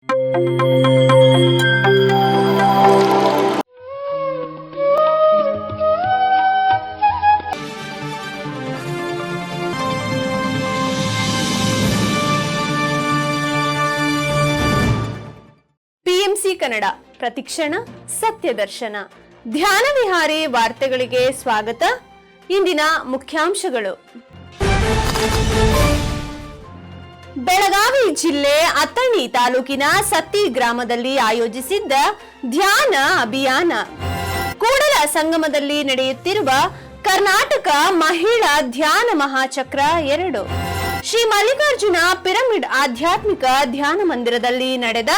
PMC Kannada ಪ್ರತಿಕ್ಷಣ ಸತ್ಯದರ್ಶನ ಧ್ಯಾನ ವಿಹಾರಿ ವಾರ್ತೆಗಳಿಗೆ ಸ್ವಾಗತ. ಇಂದಿನ ಮುಖ್ಯಾಂಶಗಳು. ಬೆಳಗಾವಿ ಜಿಲ್ಲೆ ಅಥಣಿ ತಾಲೂಕಿನ ಸತ್ತಿ ಗ್ರಾಮದಲ್ಲಿ ಆಯೋಜಿಸಿದ್ದ ಧ್ಯಾನ ಅಭಿಯಾನ. ಕೂಡಲ ಸಂಗಮದಲ್ಲಿ ನಡೆಯುತ್ತಿರುವ ಕರ್ನಾಟಕ ಮಹಿಳಾ ಧ್ಯಾನ ಮಹಾಚಕ್ರ 2. ಶ್ರೀ ಮಲ್ಲಿಕಾರ್ಜುನ ಪಿರಮಿಡ್ ಆಧ್ಯಾತ್ಮಿಕ ಧ್ಯಾನ ಮಂದಿರದಲ್ಲಿ ನಡೆದ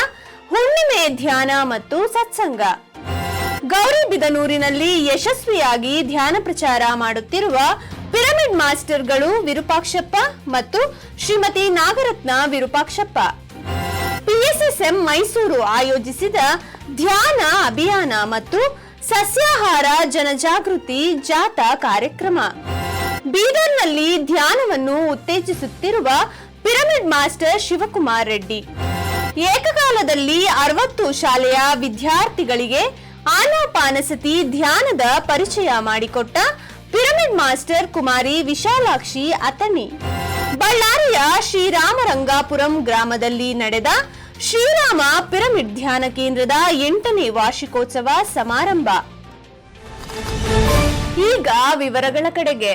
ಹುಣ್ಣಿಮೆ ಧ್ಯಾನ ಮತ್ತು ಸತ್ಸಂಗ. ಗೌರಿಬಿದನೂರಿನಲ್ಲಿ ಯಶಸ್ವಿಯಾಗಿ ಧ್ಯಾನ ಪ್ರಚಾರ ಮಾಡುತ್ತಿರುವ ಪಿರಮಿಡ್ ಮಾಸ್ಟರ್ಗಳು ವಿರೂಪಾಕ್ಷಪ್ಪ ಮತ್ತು ಶ್ರೀಮತಿ ನಾಗರತ್ನ ವಿರೂಪಾಕ್ಷಪ್ಪ. ಪಿಎಸ್ಎಸ್ಎಂ ಮೈಸೂರು ಆಯೋಜಿಸಿದ ಧ್ಯಾನ ಅಭಿಯಾನ ಮತ್ತು ಸಸ್ಯಾಹಾರ ಜನಜಾಗೃತಿ ಜಾಥಾ ಕಾರ್ಯಕ್ರಮ. ಬೀದರ್ನಲ್ಲಿ ಧ್ಯಾನವನ್ನು ಉತ್ತೇಜಿಸುತ್ತಿರುವ ಪಿರಮಿಡ್ ಮಾಸ್ಟರ್ ಶಿವಕುಮಾರ್ ರೆಡ್ಡಿ. ಏಕಕಾಲದಲ್ಲಿ 60 ಶಾಲೆಯ ವಿದ್ಯಾರ್ಥಿಗಳಿಗೆ ಆನಾಪಾನಸತಿ ಧ್ಯಾನದ ಪರಿಚಯ ಮಾಡಿಕೊಟ್ಟ ಪಿರಮಿಡ್ ಮಾಸ್ಟರ್ ಕುಮಾರಿ ವಿಶಾಲಾಕ್ಷಿ ಅಥಣಿ. ಬಳ್ಳಾರಿಯ ಶ್ರೀರಾಮರಂಗಾಪುರಂ ಗ್ರಾಮದಲ್ಲಿ ನಡೆದ ಶ್ರೀರಾಮ ಪಿರಮಿಡ್ ಧ್ಯಾನ ಕೇಂದ್ರದ 8ನೇ ವಾರ್ಷಿಕೋತ್ಸವ ಸಮಾರಂಭ. ಈಗ ವಿವರಗಳ ಕಡೆಗೆ.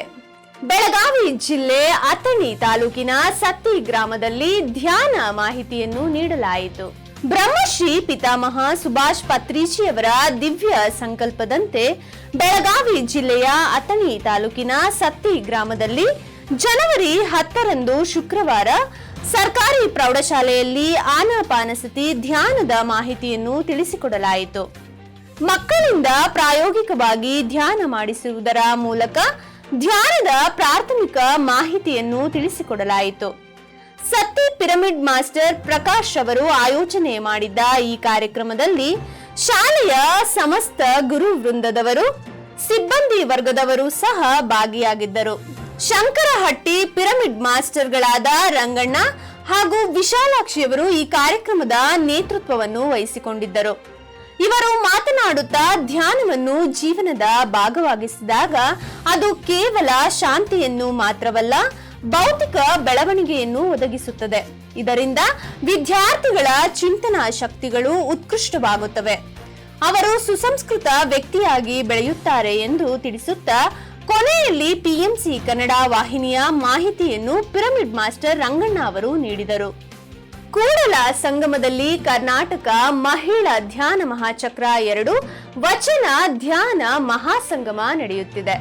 ಬೆಳಗಾವಿ ಜಿಲ್ಲೆ ಅಥಣಿ ತಾಲೂಕಿನ ಸತ್ತಿ ಗ್ರಾಮದಲ್ಲಿ ಧ್ಯಾನ ಮಾಹಿತಿಯನ್ನು ನೀಡಲಾಯಿತು. ಬ್ರಹ್ಮಶ್ರೀ ಪಿತಾಮಹ ಸುಭಾಷ್ ಪತ್ರಿಜಿಯವರ ದಿವ್ಯ ಸಂಕಲ್ಪದಂತೆ ಬೆಳಗಾವಿ ಜಿಲ್ಲೆಯ ಅಥಣಿ ತಾಲೂಕಿನ ಸತ್ತಿ ಗ್ರಾಮದಲ್ಲಿ ಜನವರಿ 10ರಂದು ಶುಕ್ರವಾರ ಸರ್ಕಾರಿ ಪ್ರೌಢಶಾಲೆಯಲ್ಲಿ ಆನಾಪಾನಸತಿ ಧ್ಯಾನದ ಮಾಹಿತಿಯನ್ನು ತಿಳಿಸಿಕೊಡಲಾಯಿತು. ಮಕ್ಕಳಿಂದ ಪ್ರಾಯೋಗಿಕವಾಗಿ ಧ್ಯಾನ ಮಾಡಿಸುವುದರ ಮೂಲಕ ಧ್ಯಾನದ ಪ್ರಾಥಮಿಕ ಮಾಹಿತಿಯನ್ನು ತಿಳಿಸಿಕೊಡಲಾಯಿತು. ಸತ್ತಿ ಪಿರಮಿಡ್ ಮಾಸ್ಟರ್ ಪ್ರಕಾಶ್ ಅವರು ಆಯೋಜನೆ ಮಾಡಿದ್ದ ಈ ಕಾರ್ಯಕ್ರಮದಲ್ಲಿ ಶಾಲೆಯ ಸಮಸ್ತ ಗುರು ವೃಂದದವರು, ಸಿಬ್ಬಂದಿ ವರ್ಗದವರು ಸಹ ಭಾಗಿಯಾಗಿದ್ದರು. ಶಂಕರಹಟ್ಟಿ ಪಿರಮಿಡ್ ಮಾಸ್ಟರ್ಗಳಾದ ರಂಗಣ್ಣ ಹಾಗೂ ವಿಶಾಲಾಕ್ಷಿಯವರು ಈ ಕಾರ್ಯಕ್ರಮದ ನೇತೃತ್ವವನ್ನು ವಹಿಸಿಕೊಂಡಿದ್ದರು. ಇವರು ಮಾತನಾಡುತ್ತಾ ಧ್ಯಾನವನ್ನು ಜೀವನದ ಭಾಗವಾಗಿಸಿದಾಗ ಅದು ಕೇವಲ ಶಾಂತಿಯನ್ನು ಮಾತ್ರವಲ್ಲ, ಭೌತಿಕ ಬೆಳವಣಿಗೆಯನ್ನು ಒದಗಿಸುತ್ತದೆ. ಇದರಿಂದ ವಿದ್ಯಾರ್ಥಿಗಳ ಚಿಂತನಾ ಶಕ್ತಿಗಳು ಉತ್ಕೃಷ್ಟವಾಗುತ್ತವೆ, ಅವರು ಸುಸಂಸ್ಕೃತ ವ್ಯಕ್ತಿಯಾಗಿ ಬೆಳೆಯುತ್ತಾರೆ ಎಂದು ತಿಳಿಸುತ್ತಾ ಕೊನೆಯಲ್ಲಿ ಪಿಎಂಸಿ ಕನ್ನಡ ವಾಹಿನಿಯ ಮಾಹಿತಿಯನ್ನು ಪಿರಮಿಡ್ ಮಾಸ್ಟರ್ ರಂಗಣ್ಣ ಅವರು ನೀಡಿದರು. ಕೂಡಲ ಸಂಗಮದಲ್ಲಿ ಕರ್ನಾಟಕ ಮಹಿಳಾ ಧ್ಯಾನ ಮಹಾಚಕ್ರ 2 ವಚನ ಧ್ಯಾನ ಮಹಾಸಂಗಮ ನಡೆಯುತ್ತಿದೆ.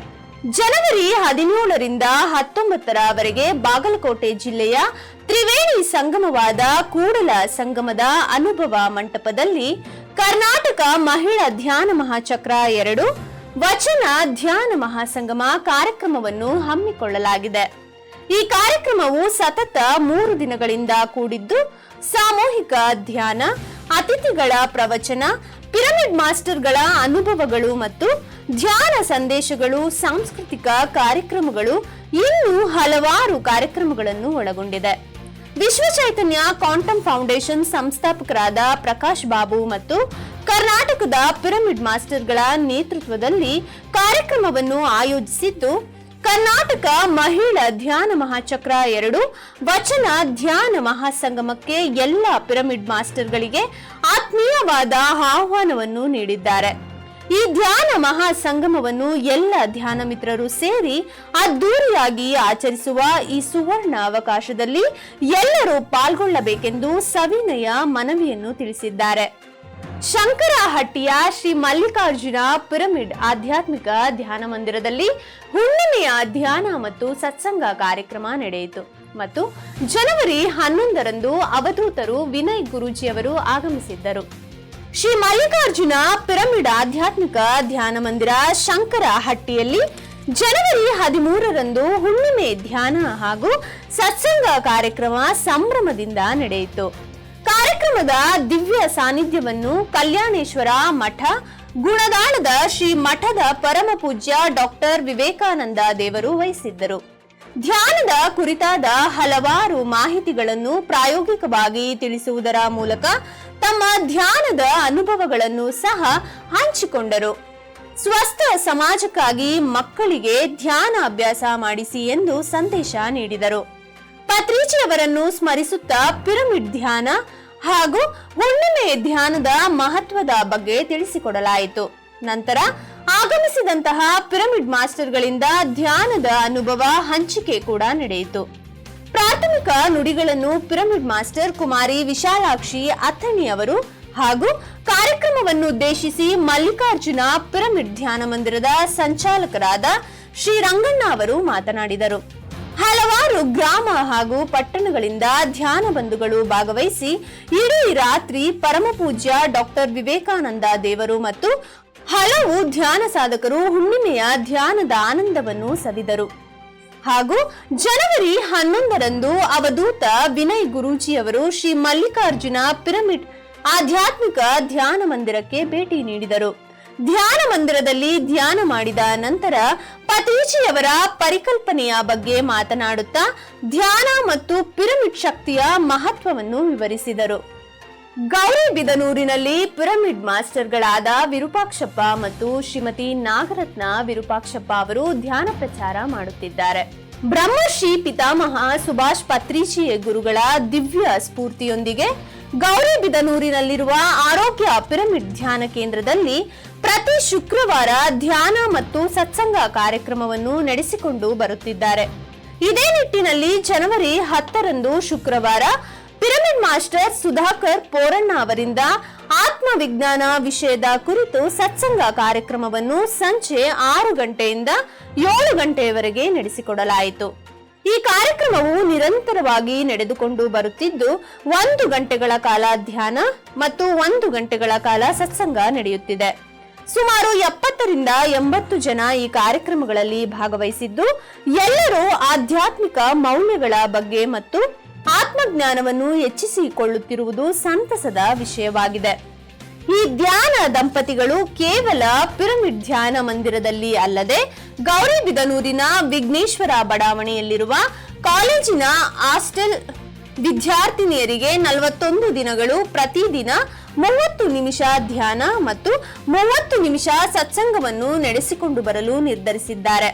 ಜನವರಿ 17ರಿಂದ 19ರವರೆಗೆ ಬಾಗಲಕೋಟೆ ಜಿಲ್ಲೆಯ ತ್ರಿವೇಣಿ ಸಂಗಮವಾದ ಕೂಡಲ ಸಂಗಮದ ಅನುಭವ ಮಂಟಪದಲ್ಲಿ ಕರ್ನಾಟಕ ಮಹಿಳಾ ಧ್ಯಾನ ಮಹಾಚಕ್ರ 2 ವಚನ ಧ್ಯಾನ ಮಹಾಸಂಗಮ ಕಾರ್ಯಕ್ರಮವನ್ನು ಹಮ್ಮಿಕೊಳ್ಳಲಾಗಿದೆ. ಈ ಕಾರ್ಯಕ್ರಮವು ಸತತ 3 ದಿನಗಳಿಂದ ಕೂಡಿದ್ದು ಸಾಮೂಹಿಕ ಧ್ಯಾನ, ಅತಿಥಿಗಳ ಪ್ರವಚನ, ಪಿರಮಿಡ್ ಮಾಸ್ಟರ್ಗಳ ಅನುಭವಗಳು ಮತ್ತು ಧ್ಯಾನ ಸಂದೇಶಗಳು, ಸಾಂಸ್ಕೃತಿಕ ಕಾರ್ಯಕ್ರಮಗಳು, ಇನ್ನೂ ಹಲವಾರು ಕಾರ್ಯಕ್ರಮಗಳನ್ನು ಒಳಗೊಂಡಿದೆ. ವಿಶ್ವ ಚೈತನ್ಯ ಕ್ವಾಂಟಮ್ ಫೌಂಡೇಶನ್ ಸಂಸ್ಥಾಪಕರಾದ ಪ್ರಕಾಶ್ ಬಾಬು ಮತ್ತು ಕರ್ನಾಟಕದ ಪಿರಮಿಡ್ ಮಾಸ್ಟರ್ಗಳ ನೇತೃತ್ವದಲ್ಲಿ ಕಾರ್ಯಕ್ರಮವನ್ನು ಆಯೋಜಿಸಿದ್ದು, ಕರ್ನಾಟಕ ಮಹಿಳಾ ಧ್ಯಾನ ಮಹಾಚಕ್ರ 2 ವಚನ ಧ್ಯಾನ ಮಹಾಸಂಗಮಕ್ಕೆ ಎಲ್ಲ ಪಿರಮಿಡ್ ಮಾಸ್ಟರ್ಗಳಿಗೆ ಆತ್ಮೀಯವಾದ ಆಹ್ವಾನವನ್ನು ನೀಡಿದ್ದಾರೆ. ಈ ಧ್ಯಾನ ಮಹಾಸಂಗಮವನ್ನು ಎಲ್ಲ ಧ್ಯಾನ ಮಿತ್ರರು ಸೇರಿ ಅದ್ದೂರಿಯಾಗಿ ಆಚರಿಸುವ ಈ ಸುವರ್ಣ ಅವಕಾಶದಲ್ಲಿ ಎಲ್ಲರೂ ಪಾಲ್ಗೊಳ್ಳಬೇಕೆಂದು ಸವಿನಯ ಮನವಿಯನ್ನು ತಿಳಿಸಿದ್ದಾರೆ. ಶಂಕರಹಟ್ಟಿಯ ಶ್ರೀ ಮಲ್ಲಿಕಾರ್ಜುನ ಪಿರಮಿಡ್ ಆಧ್ಯಾತ್ಮಿಕ ಧ್ಯಾನ ಮಂದಿರದಲ್ಲಿ ಹುಣ್ಣಿಮೆಯ ಧ್ಯಾನ ಮತ್ತು ಸತ್ಸಂಗ ಕಾರ್ಯಕ್ರಮ ನಡೆಯಿತು ಮತ್ತು ಜನವರಿ 11ರಂದು ಅವಧೂತರು ವಿನಯ್ ಗುರೂಜಿಯವರು ಆಗಮಿಸಿದ್ದರು. ಶ್ರೀ ಮಲ್ಲಿಕಾರ್ಜುನ ಪಿರಮಿಡ್ ಆಧ್ಯಾತ್ಮಿಕ ಧ್ಯಾನ ಮಂದಿರ ಶಂಕರಹಟ್ಟಿಯಲ್ಲಿ ಜನವರಿ 13ರಂದು ಹುಣ್ಣಿಮೆ ಧ್ಯಾನ ಹಾಗೂ ಸತ್ಸಂಗ ಕಾರ್ಯಕ್ರಮ ಸಂಭ್ರಮದಿಂದ ನಡೆಯಿತು. ಕಾರ್ಯಕ್ರಮದ ದಿವ್ಯ ಸಾನ್ನಿಧ್ಯವನ್ನು ಕಲ್ಯಾಣೇಶ್ವರ ಮಠ ಗುಣದಾಳದ ಶ್ರೀ ಮಠದ ಪರಮ ಪೂಜ್ಯ ಡಾಕ್ಟರ್ ವಿವೇಕಾನಂದ ದೇವರು ವಹಿಸಿದ್ದರು. ಧ್ಯಾನದ ಕುರಿತಾದ ಹಲವಾರು ಮಾಹಿತಿಗಳನ್ನು ಪ್ರಾಯೋಗಿಕವಾಗಿ ತಿಳಿಸುವುದರ ಮೂಲಕ ತಮ್ಮ ಧ್ಯಾನದ ಅನುಭವಗಳನ್ನು ಸಹ ಹಂಚಿಕೊಂಡರು. ಸ್ವಸ್ಥ ಸಮಾಜಕ್ಕಾಗಿ ಮಕ್ಕಳಿಗೆ ಧ್ಯಾನ ಅಭ್ಯಾಸ ಮಾಡಿಸಿ ಎಂದು ಸಂದೇಶ ನೀಡಿದರು. ಪತ್ರಿಜಿಯವರನ್ನು ಸ್ಮರಿಸುತ್ತಾ ಪಿರಮಿಡ್ ಧ್ಯಾನ ಹಾಗೂ ಹುಣ್ಣಿಮೆ ಧ್ಯಾನದ ಮಹತ್ವದ ಬಗ್ಗೆ ತಿಳಿಸಿಕೊಡಲಾಯಿತು. ನಂತರ ಆಗಮಿಸಿದಂತಹ ಪಿರಮಿಡ್ ಮಾಸ್ಟರ್ಗಳಿಂದ ಧ್ಯಾನದ ಅನುಭವ ಹಂಚಿಕೆ ಕೂಡ ನಡೆಯಿತು. ಪ್ರಾಥಮಿಕ ನುಡಿಗಳನ್ನು ಪಿರಮಿಡ್ ಮಾಸ್ಟರ್ ಕುಮಾರಿ ವಿಶಾಲಾಕ್ಷಿ ಅಥಣಿ ಅವರು ಹಾಗೂ ಕಾರ್ಯಕ್ರಮವನ್ನು ಉದ್ದೇಶಿಸಿ ಮಲ್ಲಿಕಾರ್ಜುನ ಪಿರಮಿಡ್ ಧ್ಯಾನ ಮಂದಿರದ ಸಂಚಾಲಕರಾದ ಶ್ರೀ ರಂಗಣ್ಣ ಅವರು ಮಾತನಾಡಿದರು. ಹಲವಾರು ಗ್ರಾಮ ಹಾಗೂ ಪಟ್ಟಣಗಳಿಂದ ಧ್ಯಾನ ಬಂಧುಗಳು ಭಾಗವಹಿಸಿ ಇಡೀ ರಾತ್ರಿ ಪರಮಪೂಜ್ಯ ಡಾಕ್ಟರ್ ವಿವೇಕಾನಂದ ದೇವರು ಮತ್ತು ಹಲವು ಧ್ಯಾನ ಸಾಧಕರು ಹುಣ್ಣಿಮೆಯ ಧ್ಯಾನದ ಆನಂದವನ್ನು ಸವಿದರು. ಹಾಗೂ ಜನವರಿ 11ರಂದು ಅವಧೂತ ವಿನಯ್ ಗುರೂಜಿಯವರು ಶ್ರೀ ಮಲ್ಲಿಕಾರ್ಜುನ ಪಿರಮಿಡ್ ಆಧ್ಯಾತ್ಮಿಕ ಧ್ಯಾನ ಮಂದಿರಕ್ಕೆ ಭೇಟಿ ನೀಡಿದರು. ಧ್ಯಾನ ಮಂದಿರದಲ್ಲಿ ಧ್ಯಾನ ಮಾಡಿದ ನಂತರ ಪತ್ರಿಜಿಯವರ ಪರಿಕಲ್ಪನೆಯ ಬಗ್ಗೆ ಮಾತನಾಡುತ್ತಾ ಧ್ಯಾನ ಮತ್ತು ಪಿರಮಿಡ್ ಶಕ್ತಿಯ ಮಹತ್ವವನ್ನು ವಿವರಿಸಿದರು. ಗೌರಿಬಿದನೂರಿನಲ್ಲಿ ಪಿರಮಿಡ್ ಮಾಸ್ಟರ್ಗಳಾದ ವಿರೂಪಾಕ್ಷಪ್ಪ ಮತ್ತು ಶ್ರೀಮತಿ ನಾಗರತ್ನ ವಿರೂಪಾಕ್ಷಪ್ಪ ಅವರು ಧ್ಯಾನ ಪ್ರಚಾರ ಮಾಡುತ್ತಿದ್ದಾರೆ. ಬ್ರಹ್ಮಶ್ರೀ ಪಿತಾಮಹ ಸುಭಾಷ್ ಪತ್ರಿಜಿ ಗುರುಗಳ ದಿವ್ಯ ಸ್ಫೂರ್ತಿಯೊಂದಿಗೆ ಗೌರಿಬಿದನೂರಿನಲ್ಲಿರುವ ಆರೋಗ್ಯ ಪಿರಮಿಡ್ ಧ್ಯಾನ ಕೇಂದ್ರದಲ್ಲಿ ಪ್ರತಿ ಶುಕ್ರವಾರ ಧ್ಯಾನ ಮತ್ತು ಸತ್ಸಂಗ ಕಾರ್ಯಕ್ರಮವನ್ನು ನಡೆಸಿಕೊಂಡು ಬರುತ್ತಿದ್ದಾರೆ. ಇದೇ ನಿಟ್ಟಿನಲ್ಲಿ ಜನವರಿ 10ರಂದು ಶುಕ್ರವಾರ ಪಿರಮಿಡ್ ಮಾಸ್ಟರ್ ಸುಧಾಕರ್ ಪೋರಣ್ಣ ಅವರಿಂದ ಆತ್ಮವಿಜ್ಞಾನ ವಿಷಯದ ಕುರಿತು ಸತ್ಸಂಗ ಕಾರ್ಯಕ್ರಮವನ್ನು ಸಂಜೆ 6 ಗಂಟೆಯಿಂದ 7 ಗಂಟೆಯವರೆಗೆ ನಡೆಸಿಕೊಡಲಾಯಿತು. ಈ ಕಾರ್ಯಕ್ರಮವು ನಿರಂತರವಾಗಿ ನಡೆದುಕೊಂಡು ಬರುತ್ತಿದ್ದು 1 ಗಂಟೆಗಳ ಕಾಲ ಧ್ಯಾನ ಮತ್ತು 1 ಗಂಟೆಗಳ ಕಾಲ ಸತ್ಸಂಗ ನಡೆಯುತ್ತಿದೆ. ಸುಮಾರು 70ರಿಂದ 80 ಜನ ಈ ಕಾರ್ಯಕ್ರಮಗಳಲ್ಲಿ ಭಾಗವಹಿಸಿದ್ದು ಎಲ್ಲರೂ ಆಧ್ಯಾತ್ಮಿಕ ಮೌಲ್ಯಗಳ ಬಗ್ಗೆ ಮತ್ತು ಆತ್ಮಜ್ಞಾನವನ್ನು ಹೆಚ್ಚಿಸಿಕೊಳ್ಳುತ್ತಿರುವುದು ಸಂತಸದ ವಿಷಯವಾಗಿದೆ. ಈ ಧ್ಯಾನ ದಂಪತಿಗಳು ಕೇವಲ ಪಿರಮಿಡ್ ಧ್ಯಾನ ಮಂದಿರದಲ್ಲಿ ಅಲ್ಲದೆ ಗೌರಿಬಿದನೂರಿನ ವಿಘ್ನೇಶ್ವರ ಬಡಾವಣೆಯಲ್ಲಿರುವ ಕಾಲೇಜಿನ ಹಾಸ್ಟೆಲ್ ವಿದ್ಯಾರ್ಥಿನಿಯರಿಗೆ 41 ದಿನಗಳು ಪ್ರತಿದಿನ 30 ನಿಮಿಷ ಧ್ಯಾನ ಮತ್ತು 30 ನಿಮಿಷ ಸತ್ಸಂಗವನ್ನು ನಡೆಸಿಕೊಂಡು ಬರಲು ನಿರ್ಧರಿಸಿದ್ದಾರೆ.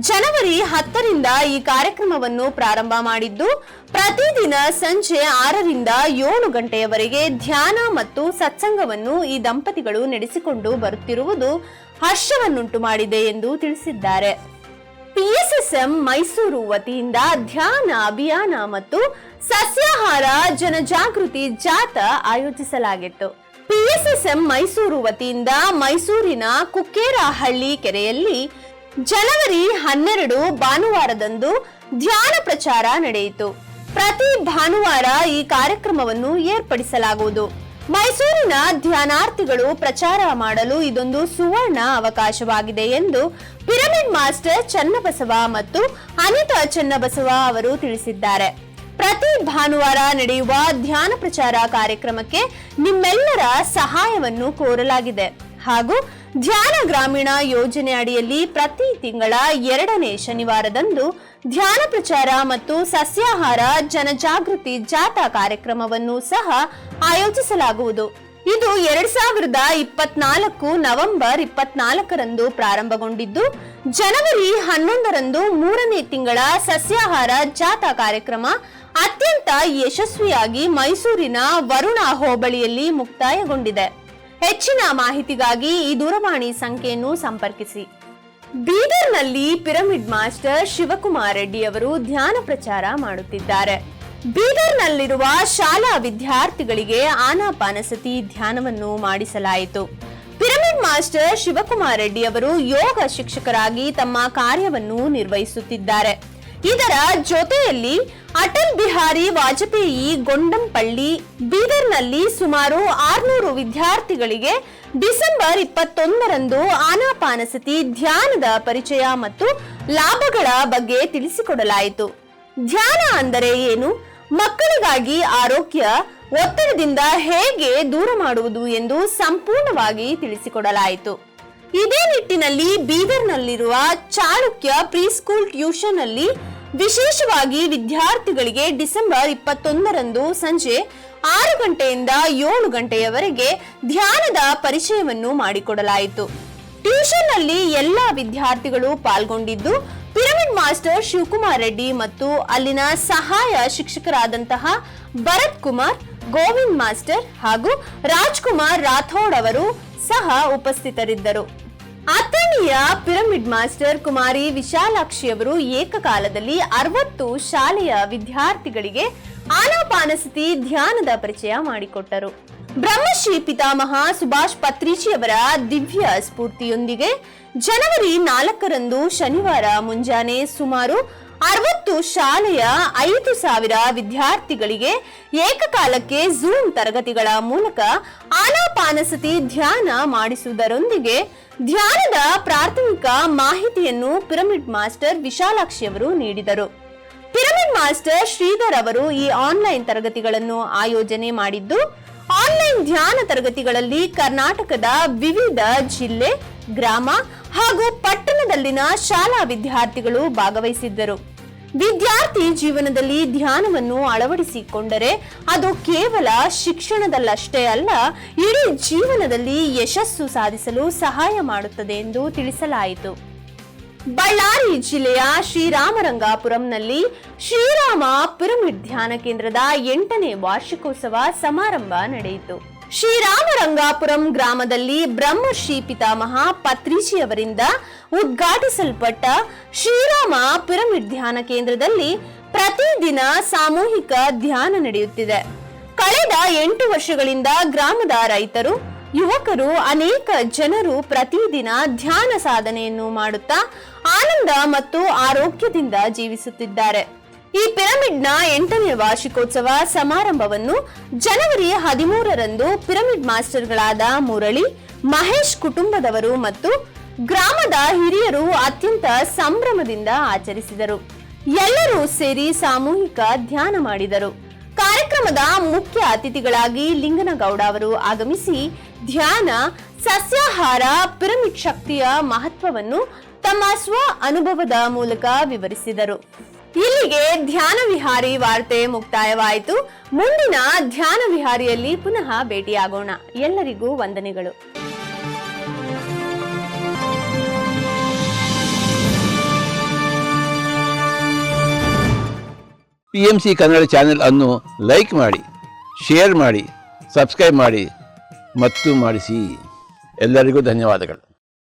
ಜನವರಿ 10ರಿಂದ ಈ ಕಾರ್ಯಕ್ರಮವನ್ನು ಪ್ರಾರಂಭ ಮಾಡಿದ್ದು ಪ್ರತಿದಿನ ಸಂಜೆ 6ರಿಂದ 7 ಗಂಟೆಯವರೆಗೆ ಧ್ಯಾನ ಮತ್ತು ಸತ್ಸಂಗವನ್ನು ಈ ದಂಪತಿಗಳು ನಡೆಸಿಕೊಂಡು ಬರುತ್ತಿರುವುದು ಹರ್ಷವನ್ನುಂಟು ಮಾಡಿದೆ ಎಂದು ತಿಳಿಸಿದ್ದಾರೆ. PSSM ಮೈಸೂರು ವತಿಯಿಂದ ಧ್ಯಾನ ಅಭಿಯಾನ ಮತ್ತು ಸಸ್ಯಾಹಾರ ಜನಜಾಗೃತಿ ಜಾಥಾ ಆಯೋಜಿಸಲಾಗಿತ್ತು. PSSM ಮೈಸೂರು ವತಿಯಿಂದ ಮೈಸೂರಿನ ಕುಕ್ಕೇರಹಳ್ಳಿ ಕೆರೆಯಲ್ಲಿ ಜನವರಿ 12 ಭಾನುವಾರದಂದು ಧ್ಯಾನ ಪ್ರಚಾರ ನಡೆಯಿತು. ಪ್ರತಿ ಭಾನುವಾರ ಈ ಕಾರ್ಯಕ್ರಮವನ್ನು ಏರ್ಪಡಿಸಲಾಗುವುದು. ಮೈಸೂರಿನ ಧ್ಯಾನಾರ್ಥಿಗಳು ಪ್ರಚಾರ ಮಾಡಲು ಇದೊಂದು ಸುವರ್ಣ ಅವಕಾಶವಾಗಿದೆ ಎಂದು ಪಿರಮಿಡ್ ಮಾಸ್ಟರ್ ಚನ್ನಬಸವ ಮತ್ತು ಅನಿತಾ ಚನ್ನಬಸವ ಅವರು ತಿಳಿಸಿದ್ದಾರೆ. ಪ್ರತಿ ಭಾನುವಾರ ನಡೆಯುವ ಧ್ಯಾನ ಪ್ರಚಾರ ಕಾರ್ಯಕ್ರಮಕ್ಕೆ ನಿಮ್ಮೆಲ್ಲರ ಸಹಾಯವನ್ನು ಕೋರಲಾಗಿದೆ. ಹಾಗೂ ಧ್ಯಾನ ಗ್ರಾಮೀಣ ಯೋಜನೆ ಅಡಿಯಲ್ಲಿ ಪ್ರತಿ ತಿಂಗಳ 2ನೇ ಶನಿವಾರದಂದು ಧ್ಯಾನ ಪ್ರಚಾರ ಮತ್ತು ಸಸ್ಯಾಹಾರ ಜನಜಾಗೃತಿ ಜಾಥಾ ಕಾರ್ಯಕ್ರಮವನ್ನು ಸಹ ಆಯೋಜಿಸಲಾಗುವುದು. ಇದು 2024 ನವೆಂಬರ್ 24ರಂದು ಪ್ರಾರಂಭಗೊಂಡಿದ್ದು ಜನವರಿ 11ರಂದು 3ನೇ ತಿಂಗಳ ಸಸ್ಯಾಹಾರ ಜಾಥಾ ಕಾರ್ಯಕ್ರಮ ಅತ್ಯಂತ ಯಶಸ್ವಿಯಾಗಿ ಮೈಸೂರಿನ ವರುಣ ಹೋಬಳಿಯಲ್ಲಿ ಮುಕ್ತಾಯಗೊಂಡಿದೆ. ಹೆಚ್ಚಿನ ಮಾಹಿತಿಗಾಗಿ ಈ ದೂರವಾಣಿ ಸಂಖ್ಯೆಯನ್ನು ಸಂಪರ್ಕಿಸಿ. ಬೀದರ್ನಲ್ಲಿ ಪಿರಮಿಡ್ ಮಾಸ್ಟರ್ ಶಿವಕುಮಾರ್ ರೆಡ್ಡಿ ಅವರು ಧ್ಯಾನ ಪ್ರಚಾರ ಮಾಡುತ್ತಿದ್ದಾರೆ. ಬೀದರ್ನಲ್ಲಿರುವ ಶಾಲಾ ವಿದ್ಯಾರ್ಥಿಗಳಿಗೆ ಆನಾಪಾನಸತಿ ಧ್ಯಾನವನ್ನು ಮಾಡಿಸಲಾಯಿತು. ಪಿರಮಿಡ್ ಮಾಸ್ಟರ್ ಶಿವಕುಮಾರ್ ರೆಡ್ಡಿ ಅವರು ಯೋಗ ಶಿಕ್ಷಕರಾಗಿ ತಮ್ಮ ಕಾರ್ಯವನ್ನು ನಿರ್ವಹಿಸುತ್ತಿದ್ದಾರೆ. ಇದರ ಜೊತೆಯಲ್ಲಿ ಅಟಲ್ ಬಿಹಾರಿ ವಾಜಪೇಯಿ ಗೊಂಡಂಪಳ್ಳಿ ಬೀದರ್ನಲ್ಲಿ ಸುಮಾರು 600 ವಿದ್ಯಾರ್ಥಿಗಳಿಗೆ ಡಿಸೆಂಬರ್ 21ರಂದು ಆನಾಪಾನಸತಿ ಧ್ಯಾನದ ಪರಿಚಯ ಮತ್ತು ಲಾಭಗಳ ಬಗ್ಗೆ ತಿಳಿಸಿಕೊಡಲಾಯಿತು. ಧ್ಯಾನ ಅಂದರೆ ಏನು, ಮಕ್ಕಳಿಗಾಗಿ ಆರೋಗ್ಯ ಒತ್ತಡದಿಂದ ಹೇಗೆ ದೂರ ಮಾಡುವುದು ಎಂದು ಸಂಪೂರ್ಣವಾಗಿ ತಿಳಿಸಿಕೊಡಲಾಯಿತು. ಇದೇ ನಿಟ್ಟಿನಲ್ಲಿ ಬೀದರ್ನಲ್ಲಿರುವ ಚಾಳುಕ್ಯ ಪ್ರೀಸ್ಕೂಲ್ ಟ್ಯೂಷನ್ ಅಲ್ಲಿ ವಿಶೇಷವಾಗಿ ವಿದ್ಯಾರ್ಥಿಗಳಿಗೆ ಡಿಸೆಂಬರ್ 21ರಂದು ಸಂಜೆ 6 ಗಂಟೆಯಿಂದ 7 ಗಂಟೆಯವರೆಗೆ ಧ್ಯಾನದ ಪರಿಚಯವನ್ನು ಮಾಡಿಕೊಡಲಾಯಿತು. ಟ್ಯೂಷನ್ ನಲ್ಲಿ ಎಲ್ಲಾ ವಿದ್ಯಾರ್ಥಿಗಳು ಪಾಲ್ಗೊಂಡಿದ್ದು ಪಿರಮಿಡ್ ಮಾಸ್ಟರ್ ಶಿವಕುಮಾರ್ ರೆಡ್ಡಿ ಮತ್ತು ಅಲ್ಲಿನ ಸಹಾಯ ಶಿಕ್ಷಕರಾದಂತಹ ಭರತ್ ಕುಮಾರ್, ಗೋವಿಂದ್ ಮಾಸ್ಟರ್ ಹಾಗೂ ರಾಜ್ಕುಮಾರ್ ರಾಥೋಡ್ ಅವರು ಸಹ ಉಪಸ್ಥಿತರಿದ್ದರು. ಅಥಣಿಯ ಪಿರಮಿಡ್ ಮಾಸ್ಟರ್ ಕುಮಾರಿ ವಿಶಾಲಾಕ್ಷಿ ಅವರು ಏಕಕಾಲದಲ್ಲಿ 60 ಶಾಲೆಯ ವಿದ್ಯಾರ್ಥಿಗಳಿಗೆ ಆನಾಪಾನಸತಿ ಧ್ಯಾನದ ಪರಿಚಯ ಮಾಡಿಕೊಟ್ಟರು. ಬ್ರಹ್ಮಶ್ರೀ ಪಿತಾಮಹ ಸುಭಾಷ್ ಪತ್ರಿಚಿ ಅವರ ದಿವ್ಯ ಸ್ಫೂರ್ತಿಯೊಂದಿಗೆ ಜನವರಿ 4ರಂದು ಶನಿವಾರ ಮುಂಜಾನೆ ಸುಮಾರು 60 ಶಾಲೆಯ 5,000 ವಿದ್ಯಾರ್ಥಿಗಳಿಗೆ ಏಕಕಾಲಕ್ಕೆ ಝೂಮ್ ತರಗತಿಗಳ ಮೂಲಕ ಆನಾಪಾನಸತಿ ಧ್ಯಾನ ಮಾಡಿಸುವುದರೊಂದಿಗೆ ಧ್ಯಾನದ ಪ್ರಾಥಮಿಕ ಮಾಹಿತಿಯನ್ನು ಪಿರಮಿಡ್ ಮಾಸ್ಟರ್ ವಿಶಾಲಾಕ್ಷಿ ಅವರು ನೀಡಿದರು. ಪಿರಮಿಡ್ ಮಾಸ್ಟರ್ ಶ್ರೀಧರ್ ಅವರು ಈ ಆನ್ಲೈನ್ ತರಗತಿಗಳನ್ನು ಆಯೋಜನೆ ಮಾಡಿದ್ದು, ಆನ್ಲೈನ್ ಧ್ಯಾನ ತರಗತಿಗಳಲ್ಲಿ ಕರ್ನಾಟಕದ ವಿವಿಧ ಜಿಲ್ಲೆ, ಗ್ರಾಮ ಹಾಗೂ ಪಟ್ಟಣದಲ್ಲಿನ ಶಾಲಾ ವಿದ್ಯಾರ್ಥಿಗಳು ಭಾಗವಹಿಸಿದ್ದರು. ವಿದ್ಯಾರ್ಥಿ ಜೀವನದಲ್ಲಿ ಧ್ಯಾನವನ್ನು ಅಳವಡಿಸಿಕೊಂಡರೆ ಅದು ಕೇವಲ ಶಿಕ್ಷಣದಲ್ಲಷ್ಟೇ ಅಲ್ಲ, ಇಡೀ ಜೀವನದಲ್ಲಿ ಯಶಸ್ಸು ಸಾಧಿಸಲು ಸಹಾಯ ಮಾಡುತ್ತದೆ ಎಂದು ತಿಳಿಸಲಾಯಿತು. ಬಳ್ಳಾರಿ ಜಿಲ್ಲೆಯ ಶ್ರೀರಾಮರಂಗಾಪುರಂನಲ್ಲಿ ಶ್ರೀರಾಮ ಪಿರಮಿಡ್ ಧ್ಯಾನ ಕೇಂದ್ರದ 8ನೇ ವಾರ್ಷಿಕೋತ್ಸವ ಸಮಾರಂಭ ನಡೆಯಿತು. ಶ್ರೀರಾಮರಂಗಾಪುರಂ ಗ್ರಾಮದಲ್ಲಿ ಬ್ರಹ್ಮಶ್ರೀ ಪಿತಾಮಹ ಪತ್ರಿಚಿ ಅವರಿಂದ ಉದ್ಘಾಟಿಸಲ್ಪಟ್ಟ ಶ್ರೀರಾಮ ಪಿರಮಿಡ್ ಧ್ಯಾನ ಕೇಂದ್ರದಲ್ಲಿ ಪ್ರತಿದಿನ ಸಾಮೂಹಿಕ ಧ್ಯಾನ ನಡೆಯುತ್ತಿದೆ. ಕಳೆದ 8 ವರ್ಷಗಳಿಂದ ಗ್ರಾಮದ ರೈತರು, ಯುವಕರು, ಅನೇಕ ಜನರು ಪ್ರತಿದಿನ ಧ್ಯಾನ ಸಾಧನೆಯನ್ನು ಮಾಡುತ್ತಾ ಆನಂದ ಮತ್ತು ಆರೋಗ್ಯದಿಂದ ಜೀವಿಸುತ್ತಿದ್ದಾರೆ. ಈ ಪಿರಮಿಡ್ನ 8ನೇ ವಾರ್ಷಿಕೋತ್ಸವ ಸಮಾರಂಭವನ್ನು ಜನವರಿ 13ರಂದು ಪಿರಮಿಡ್ ಮಾಸ್ಟರ್ಗಳಾದ ಮುರಳಿ, ಮಹೇಶ್ ಕುಟುಂಬದವರು ಮತ್ತು ಗ್ರಾಮದ ಹಿರಿಯರು ಅತ್ಯಂತ ಸಂಭ್ರಮದಿಂದ ಆಚರಿಸಿದರು. ಎಲ್ಲರೂ ಸೇರಿ ಸಾಮೂಹಿಕ ಧ್ಯಾನ ಮಾಡಿದರು. ಕಾರ್ಯಕ್ರಮದ ಮುಖ್ಯ ಅತಿಥಿಗಳಾಗಿ ಲಿಂಗನಗೌಡ ಅವರು ಆಗಮಿಸಿ ಧ್ಯಾನ, ಸಸ್ಯಾಹಾರ, ಪಿರಮಿಡ್ ಶಕ್ತಿಯ ಮಹತ್ವವನ್ನು ತಮ್ಮ ಸ್ವ ಅನುಭವದ ಮೂಲಕ ವಿವರಿಸಿದರು. ಇಲ್ಲಿಗೆ ಧ್ಯಾನ ವಿಹಾರಿ ವಾರ್ತೆ ಮುಕ್ತಾಯವಾಯಿತು. ಮುಂದಿನ ಧ್ಯಾನ ವಿಹಾರಿಯಲ್ಲಿ ಪುನಃ ಭೇಟಿಯಾಗೋಣ. ಎಲ್ಲರಿಗೂ ವಂದನೆಗಳು. PMC ಕನ್ನಡ ಚಾನೆಲ್ ಅನ್ನು ಲೈಕ್ ಮಾಡಿ, ಶೇರ್ ಮಾಡಿ, ಸಬ್ಸ್ಕ್ರೈಬ್ ಮಾಡಿ ಮತ್ತು ಮಾಡಿಸಿ. ಎಲ್ಲರಿಗೂ ಧನ್ಯವಾದಗಳು.